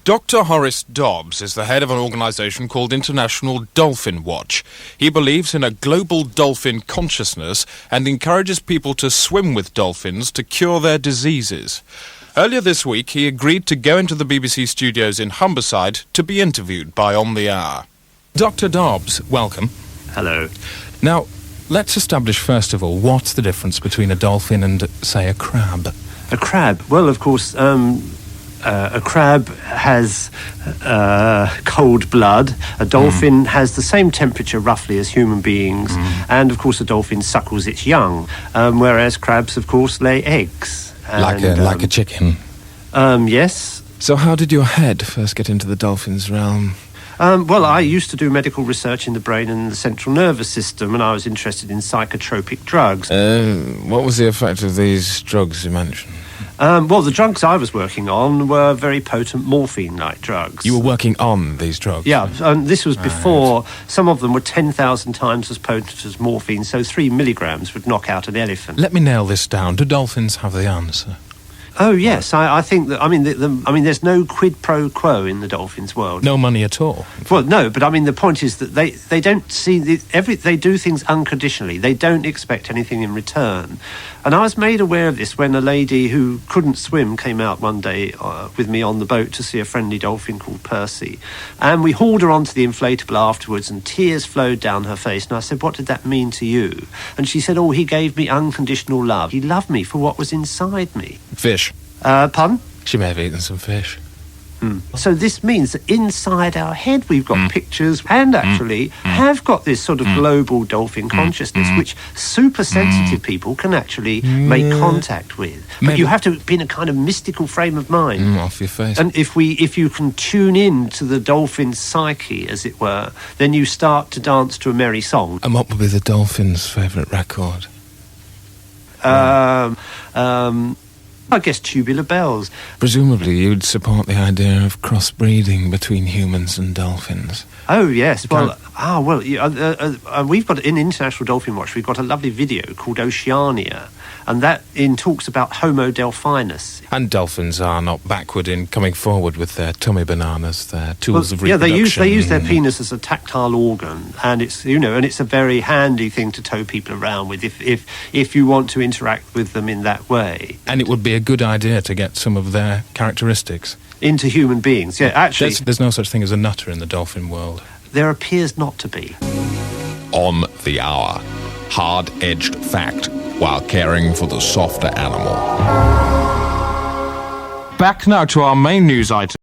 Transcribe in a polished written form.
Dr. Horace Dobbs is the head of an organisation called International Dolphin Watch. He believes in a global dolphin consciousness and encourages people to swim with dolphins to cure their diseases. Earlier this week, he agreed to go into the BBC studios in Humberside to be interviewed by On The Hour. Dr. Dobbs, welcome. Hello. Now, let's establish first of all, what's the difference between a dolphin and, say, a crab? A crab? Well, of course, a crab has cold blood. A dolphin has the same temperature roughly as human beings, and of course a dolphin suckles its young, whereas crabs, of course, lay eggs. Like a chicken? Yes. So how did your head first get into the dolphin's realm? Well, I used to do medical research in the brain and the central nervous system, and I was interested in psychotropic drugs. What was the effect of these drugs you mentioned? Well, the drugs I was working on were very potent morphine-like drugs. You were working on these drugs? Yeah, and this was before. Some of them were 10,000 times as potent as morphine, so 3 milligrams would knock out an elephant. Let me nail this down. Do dolphins have the answer? Oh, yes. I think that, I mean, there's no quid pro quo in the dolphins' world. No money at all? Well, no, but I mean, the point is that they don't see... they do things unconditionally. They don't expect anything in return. And I was made aware of this when a lady who couldn't swim came out one day with me on the boat to see a friendly dolphin called Percy. And we hauled her onto the inflatable afterwards, and tears flowed down her face. And I said, "What did that mean to you?" And she said, "Oh, he gave me unconditional love. He loved me for what was inside me." Fish. Pardon? She may have eaten some fish. So this means that inside our head we've got pictures and actually have got this sort of global dolphin consciousness which super sensitive people can actually make contact with. But you have to be in a kind of mystical frame of mind. Off your face. And if you can tune in to the dolphin's psyche, as it were, then you start to dance to a merry song. And what would be the dolphin's favourite record? I guess Tubular Bells. Presumably you'd support the idea of crossbreeding between humans and dolphins. Oh, yes. Well, we've got, in International Dolphin Watch, we've got a lovely video called Oceania, and that talks about Homo delphinus. And dolphins are not backward in coming forward with their tummy bananas, their tools of reproduction. Yeah, they use their penis as a tactile organ, and it's a very handy thing to tow people around with if you want to interact with them in that way. And it would be a good idea to get some of their characteristics into human beings. Yeah, actually, there's no such thing as a nutter in the dolphin world. There appears not to be. On the Hour. Hard-edged fact while caring for the softer animal. Back now to our main news item.